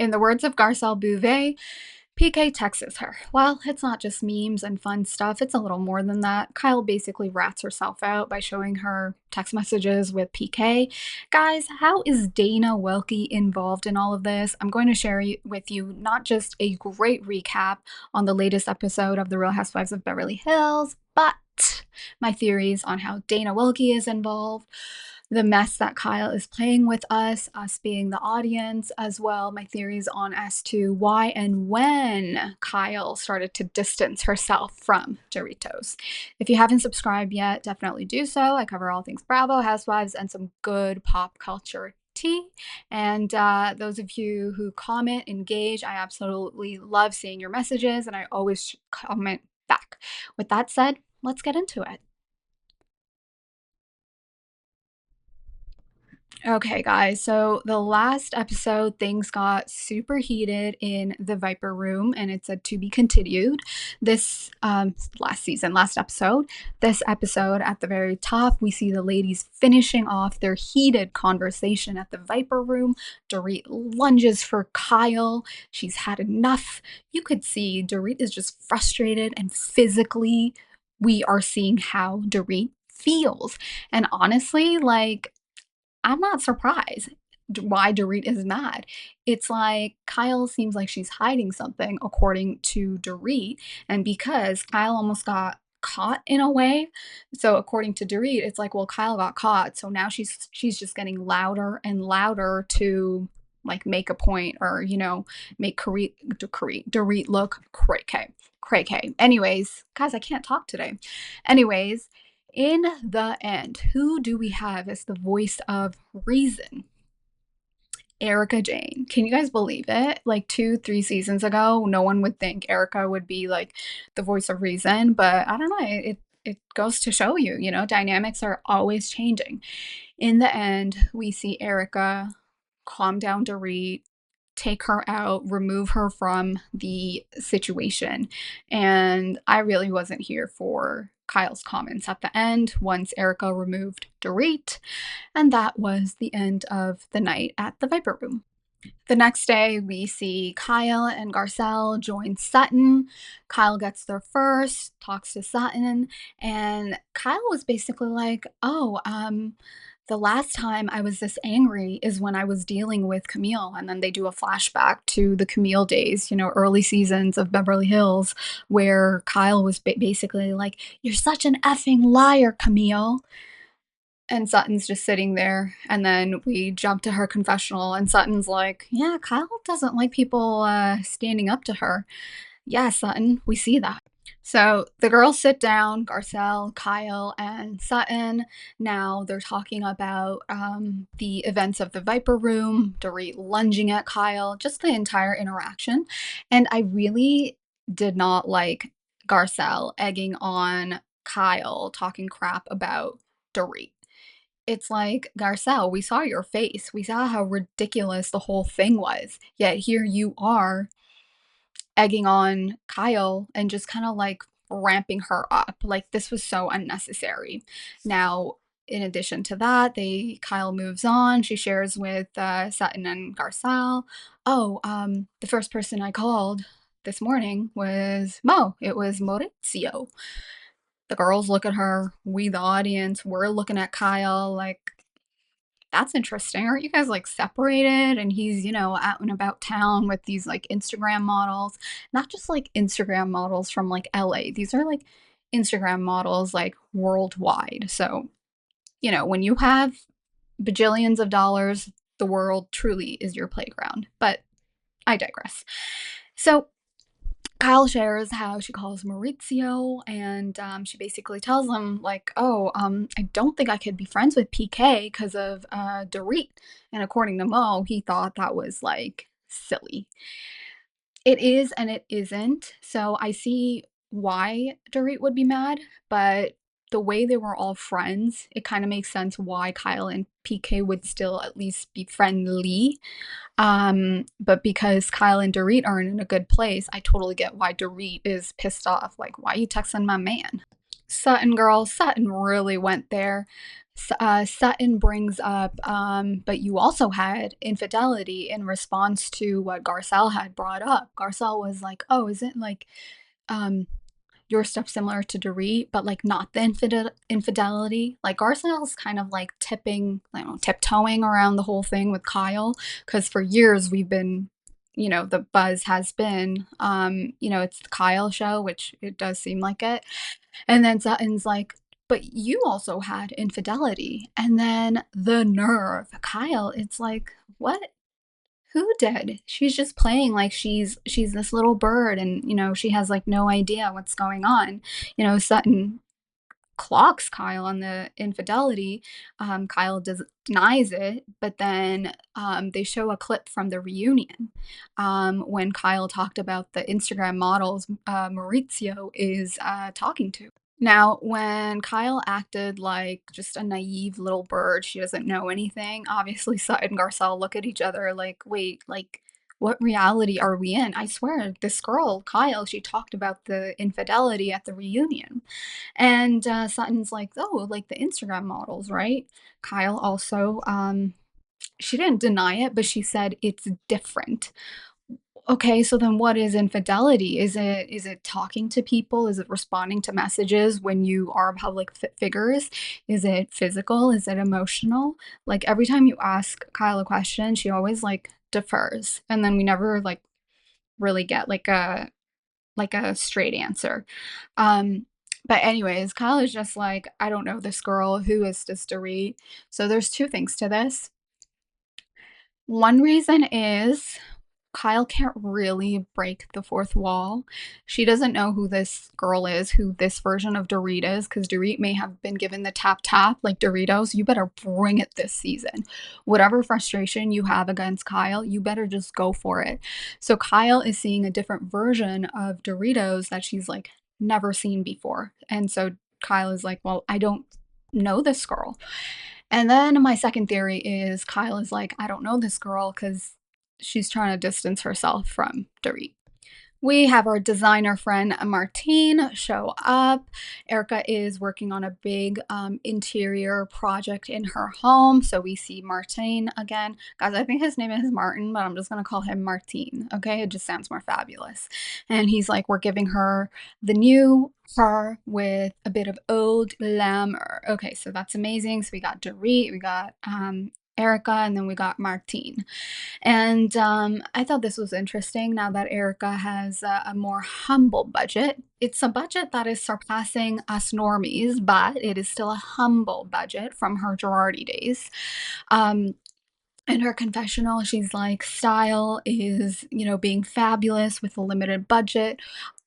In the words of Garcelle Bouvet, PK texts her. Well, it's not just memes and fun stuff, it's a little more than that. Kyle basically rats herself out by showing her text messages with PK. Guys, how is Dana Welke involved in all of this? I'm going to share with you not just a great recap on the latest episode of The Real Housewives of Beverly Hills, but my theories on how Dana Welke is involved, the mess that Kyle is playing with us being the audience, as well my theories on as to why and when Kyle started to distance herself from Doritos. If you haven't subscribed yet, definitely do so. I cover all things Bravo, Housewives, and some good pop culture tea. And those of you who comment, engage, I absolutely love seeing your messages, and I always comment back. With that said, let's get into it. Okay, guys, so the last episode, things got super heated in the Viper Room, and it said to be continued. This last episode, this episode at the very top, we see the ladies finishing off their heated conversation at the Viper Room. Dorit lunges for Kyle. She's had enough. You could see Dorit is just frustrated, and physically, we are seeing how Dorit feels. And honestly, like, I'm not surprised why Dorit is mad. It's like Kyle seems like she's hiding something, according to Dorit, and because Kyle almost got caught in a way, so according to Dorit, it's like, well, Kyle got caught, so now she's just getting louder and louder to like make a point, or make Dorit look cray. Anyways, guys, I can't talk today. Anyways, in the end, who do we have as the voice of reason? Erika Jayne. Can you guys believe it? Like 2-3 seasons ago, no one would think Erika would be like the voice of reason, but I don't know. It goes to show you, dynamics are always changing. In the end, we see Erika calm down Dorit, take her out, remove her from the situation. And I really wasn't here for Kyle's comments at the end once Erika removed Dorit. And that was the end of the night at the Viper Room. The next day, we see Kyle and Garcelle join Sutton. Kyle gets there first, talks to Sutton, and Kyle was basically like, oh, the last time I was this angry is when I was dealing with Camille. And then they do a flashback to the Camille days, early seasons of Beverly Hills, where Kyle was basically like, you're such an effing liar, Camille. And Sutton's just sitting there. And then we jump to her confessional, and Sutton's like, yeah, Kyle doesn't like people standing up to her. Yeah, Sutton, we see that. So the girls sit down, Garcelle, Kyle, and Sutton. Now they're talking about the events of the Viper Room, Dorit lunging at Kyle, just the entire interaction. And I really did not like Garcelle egging on Kyle, talking crap about Dorit. It's like, Garcelle, we saw your face. We saw how ridiculous the whole thing was. Yet here you are egging on Kyle and just kind of like ramping her up. Like, this was so unnecessary. Now, in addition to that, Kyle moves on. She shares with Sutton and Garcelle, oh, the first person I called this morning was Mo. It was Maurizio. The girls look at her. We, the audience, we're looking at Kyle like, that's interesting. Aren't you guys like separated? And he's, out and about town with these like Instagram models, not just like Instagram models from like LA. These are like Instagram models like worldwide. So, when you have bajillions of dollars, the world truly is your playground. But I digress. So Kyle shares how she calls Maurizio, and she basically tells him, like, oh, I don't think I could be friends with PK because of Dorit. And according to Mo, he thought that was, like, silly. It is and it isn't. So I see why Dorit would be mad, but the way they were all friends, it kind of makes sense why Kyle and PK would still at least be friendly. But because Kyle and Dorit aren't in a good place, I totally get why Dorit is pissed off. Like, why are you texting my man? Sutton, girl, Sutton really went there. Sutton brings up, but you also had infidelity in response to what Garcelle had brought up. Garcelle was like, "Oh, isn't like um, your stuff similar to Dorit, but like not the infidelity?" Like Garcelle's kind of like I don't know, tiptoeing around the whole thing with Kyle because for years we've been, the buzz has been, it's the Kyle show, which it does seem like it. And then Sutton's like, but you also had infidelity. And then the nerve, Kyle, it's like, what? Who did? She's just playing like she's this little bird and she has like no idea what's going on. Sutton clocks Kyle on the infidelity. Kyle denies it, but then they show a clip from the reunion when Kyle talked about the Instagram models Maurizio is talking to. Now, when Kyle acted like just a naive little bird, she doesn't know anything. Obviously, Sutton and Garcelle look at each other like, wait, like, what reality are we in? I swear, this girl, Kyle, she talked about the infidelity at the reunion. And Sutton's like, oh, like the Instagram models, right? Kyle also, she didn't deny it, but she said it's different. Okay, so then what is infidelity? Is it talking to people? Is it responding to messages when you are public figures? Is it physical? Is it emotional? Like every time you ask Kyle a question, she always like defers, and then we never like really get like a straight answer. But anyways, Kyle is just like, I don't know this girl. Who is this Dorit? So there's two things to this. One reason is Kyle can't really break the fourth wall. She doesn't know who this girl is, who this version of Dorit is, because Dorit may have been given the tap tap like Doritos. You better bring it this season. Whatever frustration you have against Kyle, you better just go for it. So Kyle is seeing a different version of Doritos that she's like never seen before. And so Kyle is like, well, I don't know this girl. And then my second theory is Kyle is like, I don't know this girl because she's trying to distance herself from Dorit. We have our designer friend Martine show up. Erika is working on a big interior project in her home. So we see Martine again. Guys, I think his name is Martin, but I'm just going to call him Martine. Okay. It just sounds more fabulous. And he's like, we're giving her the new her with a bit of old glamour. Okay. So that's amazing. So we got Dorit, we got Erika, and then we got Martine. And I thought this was interesting now that Erika has a more humble budget. It's a budget that is surpassing us normies, but it is still a humble budget from her Girardi days. Um, in her confessional, she's like, style is, being fabulous with a limited budget.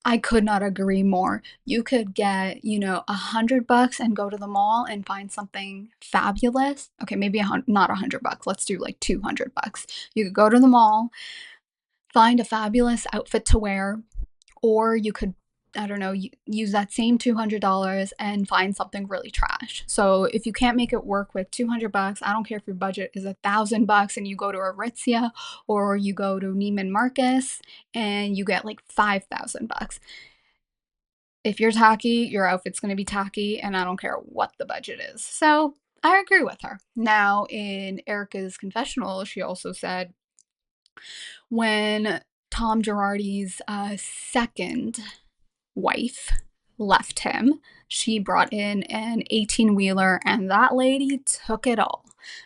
I could not agree more. You could get, $100 and go to the mall and find something fabulous. Okay, maybe not $100. Let's do like $200. You could go to the mall, find a fabulous outfit to wear, or you could, I don't know, use that same $200 and find something really trash. So if you can't make it work with $200, I don't care if your budget is $1,000 and you go to Aritzia or you go to Neiman Marcus and you get like $5,000. If you're tacky, your outfit's going to be tacky, and I don't care what the budget is. So I agree with her. Now, in Erika's confessional, she also said when Tom Girardi's second wife left him, she brought in an 18-wheeler, and that lady took it all.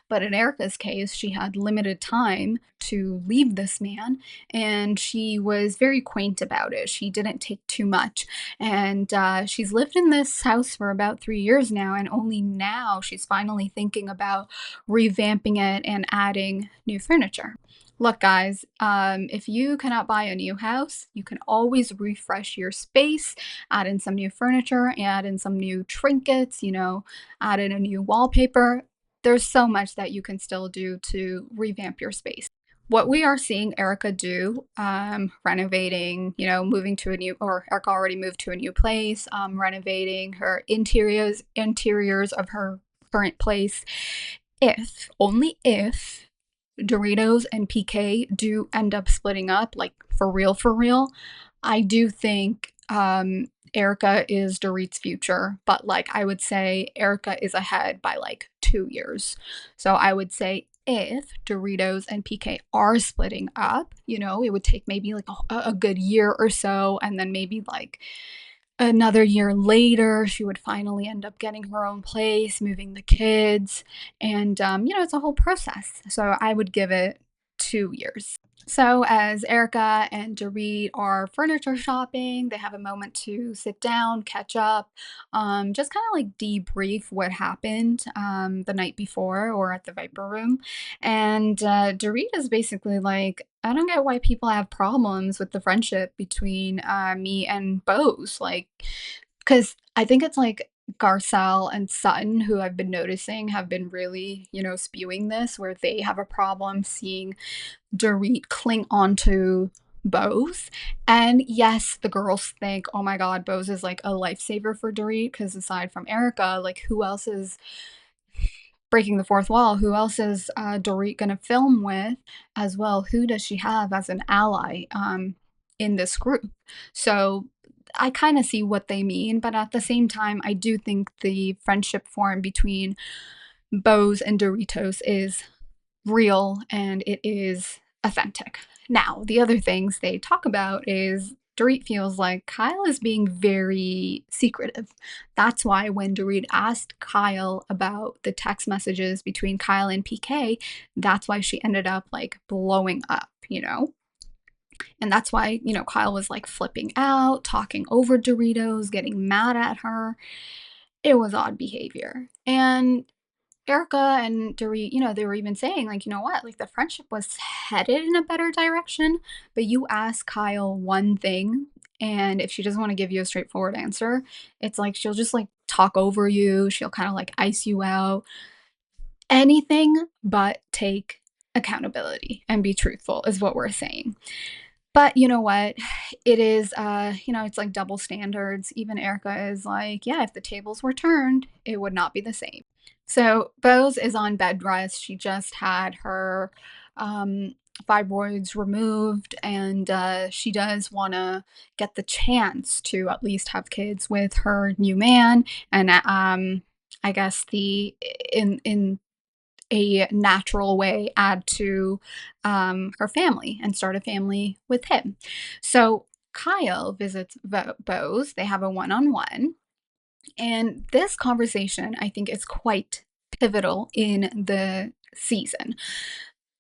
But in Erika's case, she had limited time to leave this man, and she was very quaint about it. She didn't take too much. And she's lived in this house for about 3 years now, and only now she's finally thinking about revamping it and adding new furniture. Look, guys, if you cannot buy a new house, you can always refresh your space, add in some new furniture, add in some new trinkets, add in a new wallpaper. There's so much that you can still do to revamp your space. What we are seeing Erika do, renovating, moving to a new, or Erika already moved to a new place, renovating her interiors of her current place, if, only if, Doritos and PK do end up splitting up, like for real, I do think Erika is Dorit's future, but like I would say Erika is ahead by like 2 years. So I would say if Doritos and PK are splitting up, it would take maybe like a good year or so, and then maybe like another year later, she would finally end up getting her own place, moving the kids, and it's a whole process. So I would give it 2 years. So, as Erica and Dorit are furniture shopping, they have a moment to sit down, catch up, just kind of like debrief what happened the night before or at the Viper Room. And Dorit is basically like, I don't get why people have problems with the friendship between me and Bose. Like, because I think it's like Garcelle and Sutton, who I've been noticing have been really, spewing this, where they have a problem seeing Dorit cling onto Bose. And yes, the girls think, oh my God, Bose is like a lifesaver for Dorit, because aside from Erica, like who else is breaking the fourth wall? Who else is Dorit going to film with as well? Who does she have as an ally in this group? So I kind of see what they mean, but at the same time, I do think the friendship form between Bose and Doritos is real and it is authentic. Now, the other things they talk about is Dorit feels like Kyle is being very secretive. That's why when Dorit asked Kyle about the text messages between Kyle and PK, that's why she ended up like blowing up. And that's why, Kyle was like flipping out, talking over Doritos, getting mad at her. It was odd behavior. And Erica and Dorit, they were even saying, like, you know what, like the friendship was headed in a better direction, but you ask Kyle one thing, and if she doesn't want to give you a straightforward answer, it's like she'll just like talk over you, she'll kind of like ice you out, anything but take accountability and be truthful is what we're saying. But you know what? It is, it's like double standards. Even Erica is like, yeah, if the tables were turned, it would not be the same. So Bose is on bed rest. She just had her um, fibroids removed, and she does want to get the chance to at least have kids with her new man. And I guess in a natural way add to her family and start a family with him. So Kyle visits Bose. They have a one-on-one. And this conversation, I think, is quite pivotal in the season.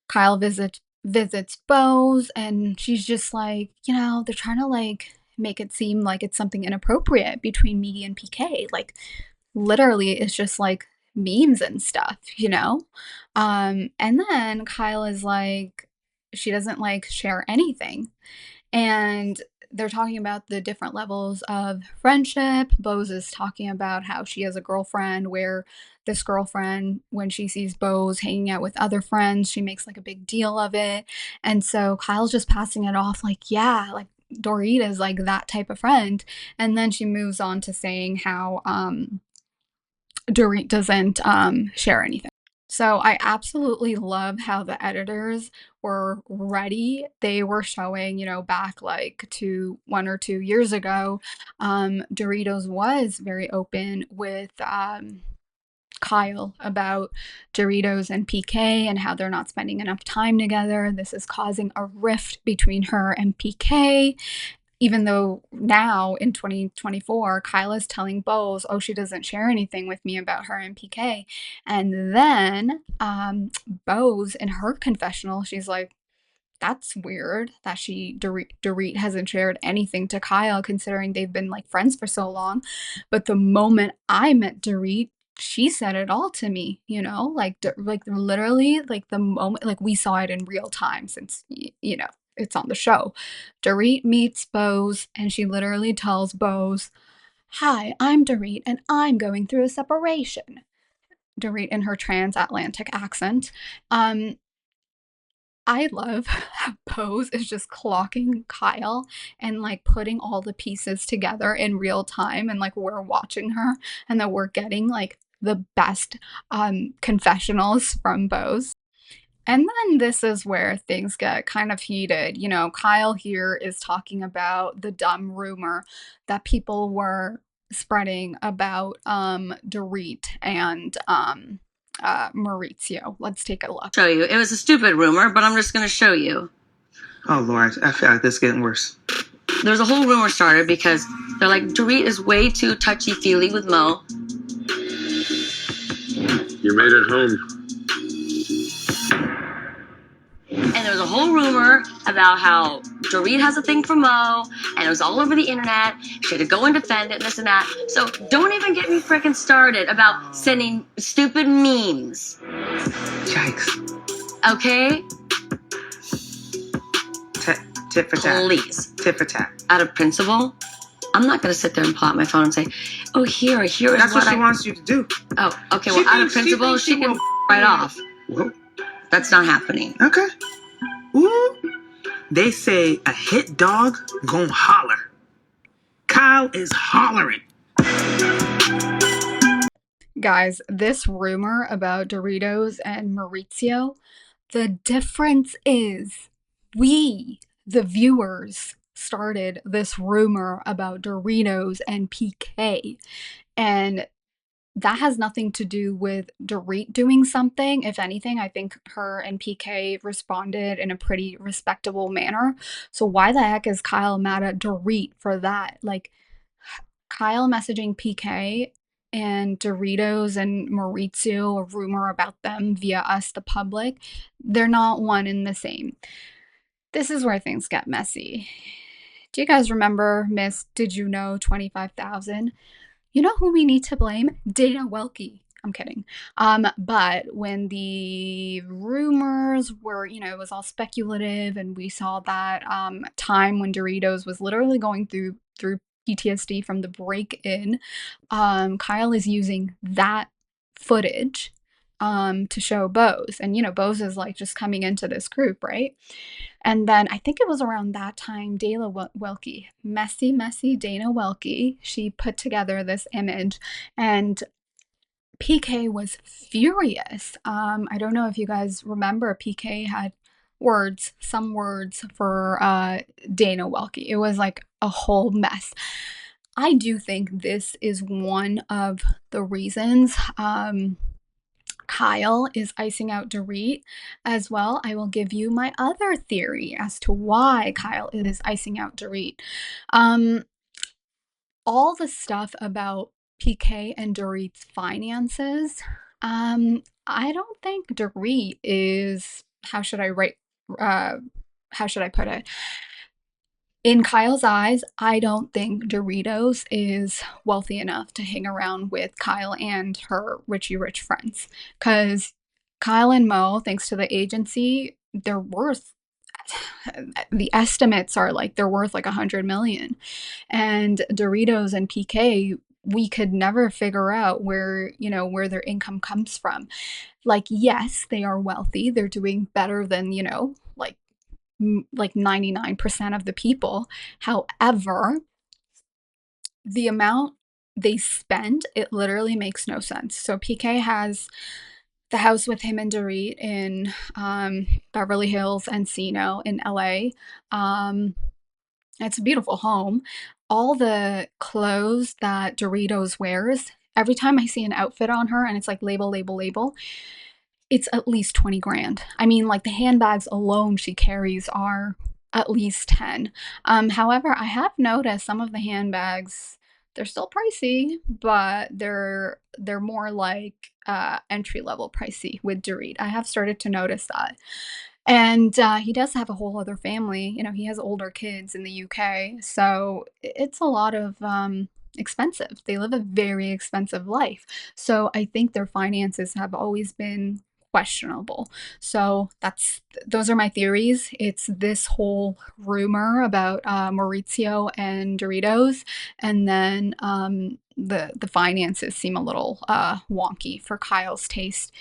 Kyle visits Bose, and she's just like, they're trying to like make it seem like it's something inappropriate between me and PK. Like literally, it's just like memes and stuff. And then Kyle is like, she doesn't like share anything. And they're talking about the different levels of friendship. Bose is talking about how she has a girlfriend where this girlfriend, when she sees Bose hanging out with other friends, she makes like a big deal of it. And so Kyle's just passing it off like, yeah, like Dorit is like that type of friend. And then she moves on to saying how Dorit doesn't share anything. So I absolutely love how the editors were ready. They were showing, back like to 1 or 2 years ago, Doritos was very open with Kyle about Doritos and PK and how they're not spending enough time together. This is causing a rift between her and PK, even though now in 2024, Kyla's telling Bose, oh, she doesn't share anything with me about her and PK. And then Bose, in her confessional, she's like, that's weird that Dorit hasn't shared anything to Kyle, considering they've been like friends for so long. But the moment I met Dorit, she said it all to me, like literally, like the moment, like we saw it in real time, since it's on the show. Dorit meets Bose, and she literally tells Bose, "Hi, I'm Dorit, and I'm going through a separation." Dorit in her transatlantic accent. Um, I love how Pose is just clocking Kyle and like putting all the pieces together in real time, and like we're watching her, and that we're getting like the best confessionals from Bose. And then this is where things get kind of heated. Kyle here is talking about the dumb rumor that people were spreading about Dorit and Maurizio. Let's take a look. Show you. It was a stupid rumor, but I'm just going to show you. Oh, Lord. I feel like this is getting worse. There's a whole rumor started because they're like, Dorit is way too touchy-feely with Mo. You made it home. And there was a whole rumor about how Dorit has a thing for Mo, and it was all over the internet. She had to go and defend it, and this and that. So don't even get me freaking started about sending stupid memes. Yikes. Okay? Tit for tat. Please. Tit for tat. Out of principle, I'm not going to sit there and pull out my phone and say, oh, here is That's what she wants you to do. Oh, okay. Well, out of principle, she can right off. Well, that's not happening. Okay. Ooh. They say a hit dog gon' holler. Kyle is hollering. Guys, this rumor about Doritos and Maurizio, the difference is we, the viewers, started this rumor about Doritos and PK. And that has nothing to do with Dorit doing something. If anything, I think her and PK responded in a pretty respectable manner. So why the heck is Kyle mad at Dorit for that? Like, Kyle messaging PK and Doritos and Maurizio, a rumor about them via us, the public, they're not one and the same. This is where things get messy. Do you guys remember Miss Did You Know 25,000? You know who we need to blame? Dana Welke. I'm kidding. But when the rumors were, it was all speculative, and we saw that time when Doritos was literally going through PTSD from the break-in, Kyle is using that footage to show Bose. And Bose is like just coming into this group, right? And then I think it was around that time, Dana Welke, messy Dana Welke, she put together this image, and PK was furious. I don't know if you guys remember, PK had some words for Dana Welke. It was like a whole mess. I do think this is one of the reasons Kyle is icing out Dorit as well. I will give you my other theory as to why Kyle is icing out Dorit. All the stuff about PK and Dorit's finances, I don't think Dorit is, how should I put it? In Kyle's eyes, I don't think Doritos is wealthy enough to hang around with Kyle and her Richie Rich friends. Because Kyle and Mo, thanks to the agency, they're worth, the estimates are like they're worth like 100 million. And Doritos and PK, we could never figure out where their income comes from. Like, yes, they are wealthy. They're doing better than, like 99% of the people. However, the amount they spend, it literally makes no sense. So PK has the house with him and Dorit in Beverly Hills, Encino in LA. It's a beautiful home. All the clothes that Doritos wears, every time I see an outfit on her and it's like label, label, label, it's at least 20 grand. I mean, like the handbags alone she carries are at least 10. However, I have noticed some of the handbags, they're still pricey, but they're more like entry level pricey with Dorit. I have started to notice that. And he does have a whole other family. He has older kids in the UK, so it's a lot of expensive. They live a very expensive life. So I think their finances have always been questionable. So those are my theories. It's this whole rumor about Maurizio and Doritos, and then the finances seem a little wonky for Kyle's taste,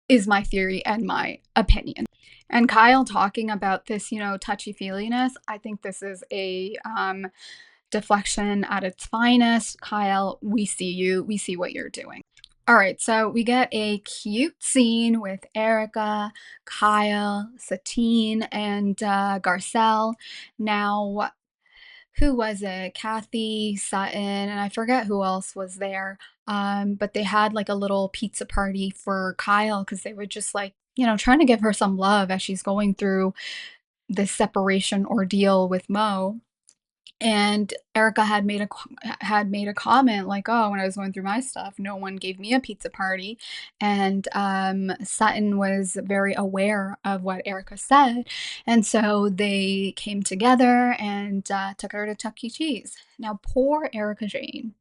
is my theory and my opinion. And Kyle talking about this, touchy-feeliness, I think this is a deflection at its finest. Kyle, we see you. We see what you're doing. All right, so we get a cute scene with Erika, Kyle, Satine, and Garcelle. Now, who was it? Kathy, Sutton, and I forget who else was there. But they had like a little pizza party for Kyle because they were just like, trying to give her some love as she's going through this separation ordeal with Mo. And Erika had made a comment like, "Oh, when I was going through my stuff, no one gave me a pizza party." And Sutton was very aware of what Erika said, and so they came together and took her to Chuck E. Cheese. Now, poor Erika Jayne,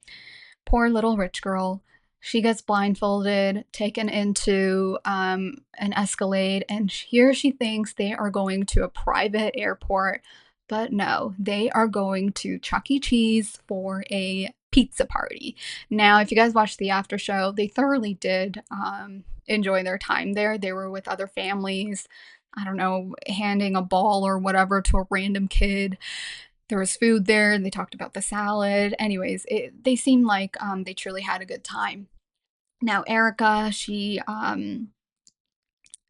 poor little rich girl. She gets blindfolded, taken into an Escalade, and here she thinks they are going to a private airport. But no, they are going to Chuck E. Cheese for a pizza party. Now, if you guys watched the after show, they thoroughly did enjoy their time there. They were with other families, I don't know, handing a ball or whatever to a random kid. There was food there, and they talked about the salad. Anyways, they seemed like they truly had a good time. Now, Erika, she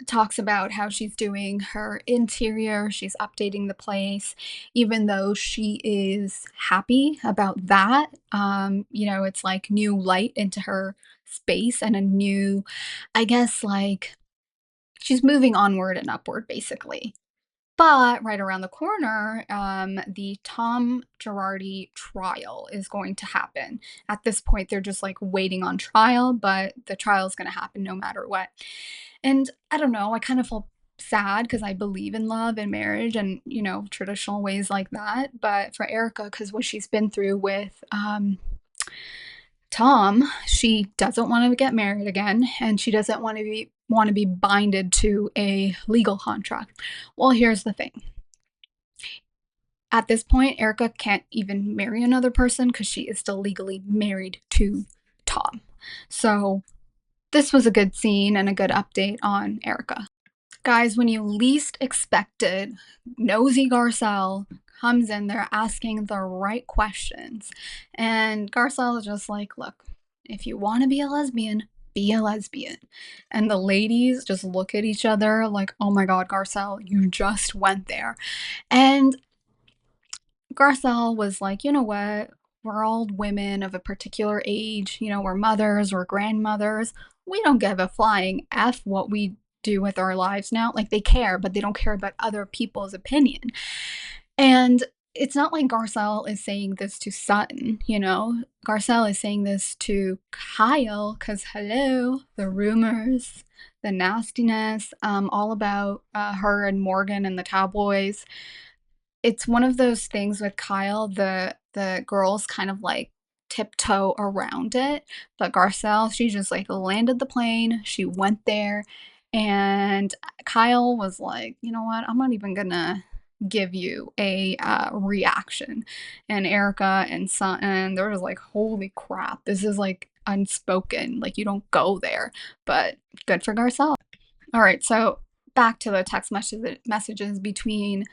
talks about how she's doing her interior, she's updating the place, even though she is happy about that. It's like new light into her space and a new, I guess, like she's moving onward and upward, basically. But right around the corner, the Tom Girardi trial is going to happen. At this point, they're just like waiting on trial, but the trial is going to happen no matter what. And I don't know, I kind of feel sad because I believe in love and marriage and, traditional ways like that. But for Erika, because what she's been through with Tom, she doesn't want to get married again, and she doesn't want to be binded to a legal contract. Well, here's the thing. At this point, Erika can't even marry another person because she is still legally married to Tom. So this was a good scene and a good update on Erika. Guys, when you least expected, nosy Garcelle comes in there asking the right questions. And Garcelle is just like, look, if you want to be a lesbian, be a lesbian. And the ladies just look at each other like, oh my God, Garcelle, you just went there. And Garcelle was like, you know what? We're all women of a particular age. We're mothers, we're grandmothers. We don't give a flying F what we do with our lives now. Like, they care, but they don't care about other people's opinion. And it's not like Garcelle is saying this to Sutton, Garcelle is saying this to Kyle because, hello, the rumors, the nastiness, all about her and Morgan and the tabloids. It's one of those things with Kyle, the girls kind of like tiptoe around it, but Garcelle, she just like landed the plane, she went there, and Kyle was like, you know what, I'm not even gonna give you a reaction. And Erika and Sutton, they're just like, holy crap, this is like unspoken, like you don't go there, but good for Garcelle. All right, so back to the text messages between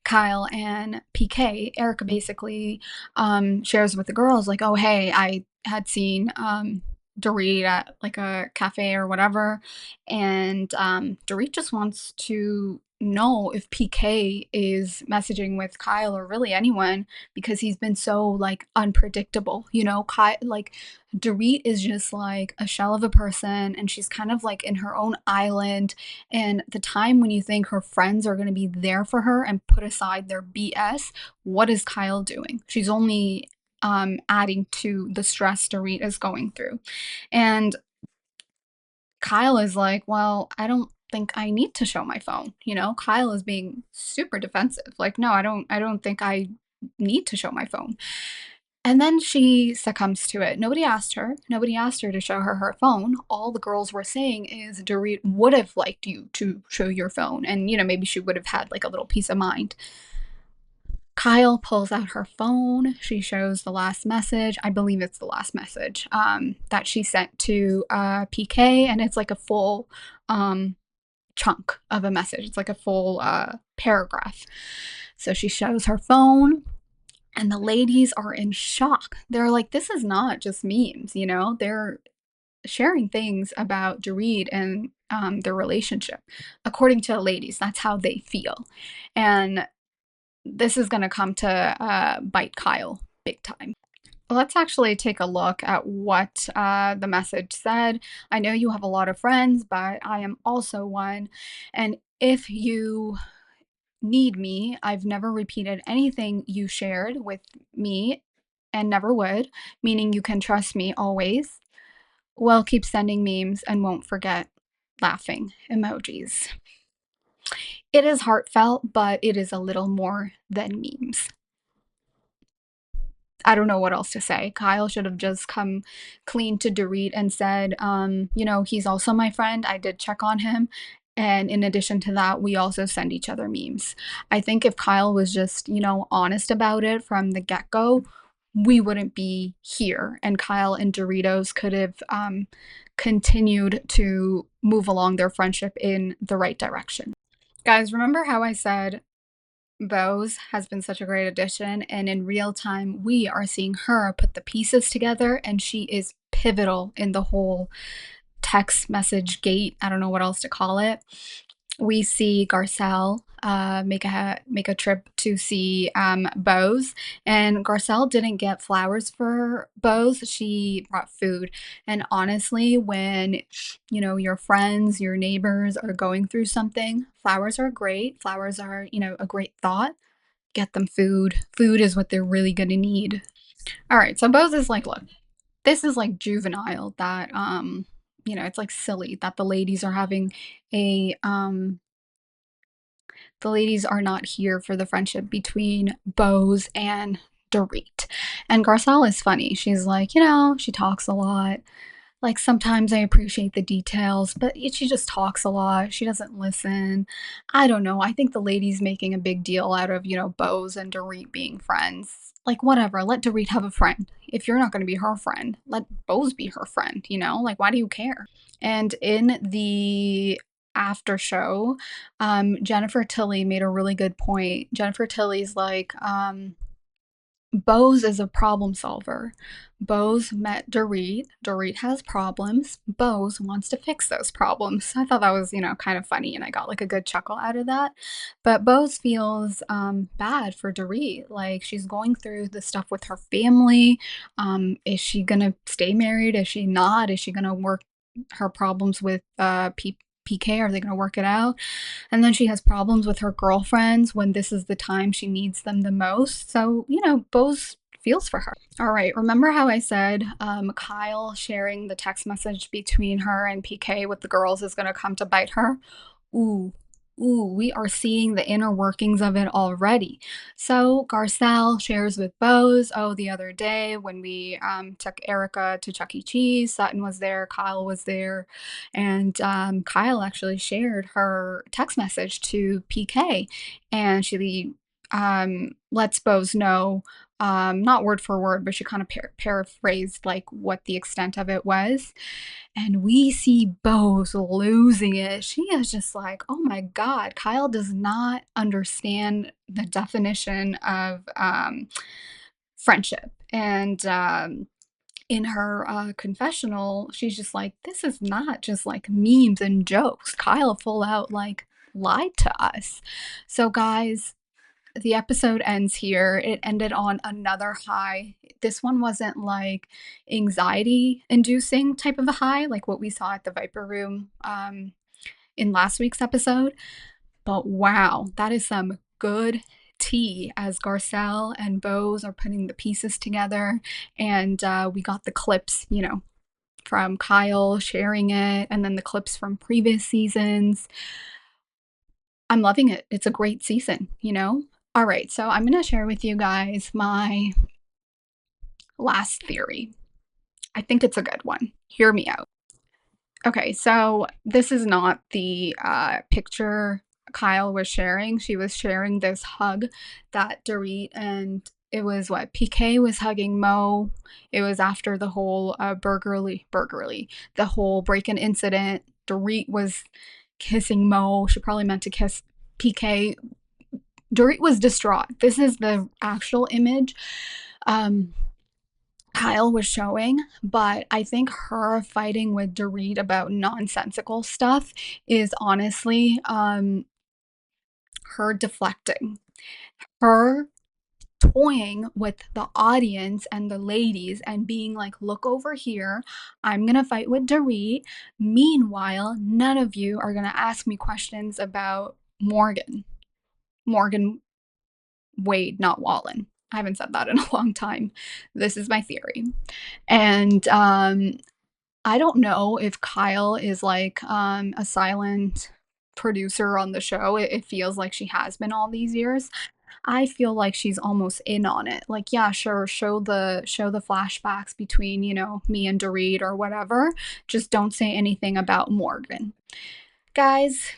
Kyle and PK. Erika basically shares with the girls, like, oh, hey, I had seen Dorit at like a cafe or whatever, and Dorit just wants to know if PK is messaging with Kyle or really anyone because he's been so like unpredictable. Kyle, like Dorit is just like a shell of a person, and she's kind of like in her own island. And the time when you think her friends are going to be there for her and put aside their BS, what is Kyle doing? She's only adding to the stress Dorit is going through. And Kyle is like, well, I don't think I need to show my phone. Kyle is being super defensive. Like, no, I don't think I need to show my phone. And then she succumbs to it. Nobody asked her. Nobody asked her to show her phone. All the girls were saying is Dorit would have liked you to show your phone. And, maybe she would have had like a little peace of mind. Kyle pulls out her phone. She shows the last message. I believe it's the last message that she sent to PK. And it's like a full chunk of a message. It's like a full paragraph. So she shows her phone. And the ladies are in shock. They're like, this is not just memes, They're sharing things about Dorit and their relationship. According to the ladies, that's how they feel. And this is going to come to bite Kyle big time. Let's actually take a look at what the message said. I know you have a lot of friends, but I am also one. And if you need me, I've never repeated anything you shared with me and never would, meaning you can trust me always. Well, keep sending memes and won't forget laughing emojis. It is heartfelt, but it is a little more than memes. I don't know what else to say. Kyle should have just come clean to Dorit and said, he's also my friend. I did check on him. And in addition to that, we also send each other memes. I think if Kyle was just, honest about it from the get go, we wouldn't be here. And Kyle and Doritos could have continued to move along their friendship in the right direction. Guys, remember how I said Bose has been such a great addition, and in real time, we are seeing her put the pieces together, and she is pivotal in the whole text message gate. I don't know what else to call it. We see Garcelle make a trip to see Bose, and Garcelle didn't get flowers for Bose. She brought food, and honestly, when your friends, your neighbors are going through something, flowers are great. Flowers are a great thought. Get them food. Food is what they're really gonna need. All right, so Bose is like, look, this is like juvenile that it's like silly that a the ladies are not here for the friendship between Bose and Dorit. And Garcelle is funny. She's like, she talks a lot. Like sometimes I appreciate the details, but she just talks a lot. She doesn't listen. I don't know. I think the lady's making a big deal out of, Bose and Dorit being friends. Like whatever, let Dorit have a friend. If you're not going to be her friend, let Bose be her friend, Like why do you care? And in the after show, Jennifer Tilly made a really good point. Jennifer Tilly's like, Bose is a problem solver. Bose met Dorit. Dorit has problems. Bose wants to fix those problems. I thought that was, kind of funny, and I got like a good chuckle out of that. But Bose feels bad for Dorit. Like she's going through the stuff with her family. Is she gonna stay married? Is she not? Is she gonna work her problems with PK? Are they gonna work it out? And then she has problems with her girlfriends when this is the time she needs them the most. So, Bose feels for her. All right, remember how I said Kyle sharing the text message between her and PK with the girls is going to come to bite her? Ooh, ooh, we are seeing the inner workings of it already. So Garcelle shares with Bose, oh, the other day when we took Erika to Chuck E. Cheese, Sutton was there, Kyle was there, and Kyle actually shared her text message to PK, and she lets Bose know, not word for word, but she kind of paraphrased like what the extent of it was. And we see Bose losing it. She is just like, oh my God, Kyle does not understand the definition of friendship. And in her confessional, she's just like, this is not just like memes and jokes. Kyle full out like lied to us. So, guys, the episode ends here. It ended on another high. This one wasn't like anxiety inducing type of a high, like what we saw at the Viper Room in last week's episode. But wow, that is some good tea as Garcelle and Bose are putting the pieces together. And we got the clips, from Kyle sharing it, and then the clips from previous seasons. I'm loving it. It's a great season. All right, so I'm going to share with you guys my last theory. I think it's a good one. Hear me out. Okay, so this is not the picture Kyle was sharing. She was sharing this hug that Dorit and it was what PK was hugging Mo. It was after the whole the whole break-in incident. Dorit was kissing Mo. She probably meant to kiss PK. Dorit was distraught. This is the actual image Kyle was showing, but I think her fighting with Dorit about nonsensical stuff is honestly her deflecting. Her toying with the audience and the ladies and being like, look over here, I'm gonna fight with Dorit. Meanwhile, none of you are gonna ask me questions about Morgan Wade, not Wallen. I haven't said that in a long time. This is my theory. And I don't know if Kyle is like a silent producer on the show. It feels like she has been all these years. I feel like she's almost in on it. Like, yeah, sure, show the flashbacks between, you know, me and Dorit or whatever. Just don't say anything about Morgan. Guys,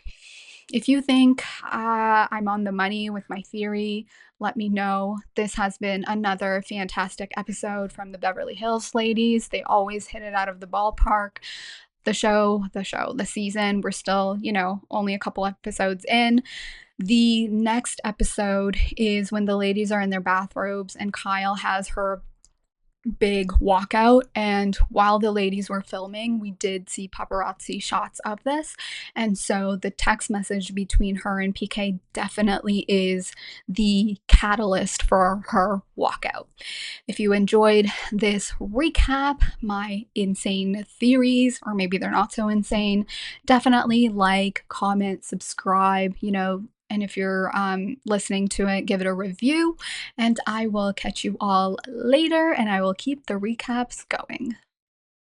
if you think I'm on the money with my theory, let me know. This has been another fantastic episode from the Beverly Hills ladies. They always hit it out of the ballpark. The season, we're still, you know, only a couple episodes in. The next episode is when the ladies are in their bathrobes and Kyle has her big walkout. And while the ladies were filming, we did see paparazzi shots of this. And so the text message between her and PK definitely is the catalyst for her walkout. If you enjoyed this recap, my insane theories, or maybe they're not so insane, definitely like, comment, subscribe, you know, and if you're listening to it, give it a review. And I will catch you all later, and I will keep the recaps going.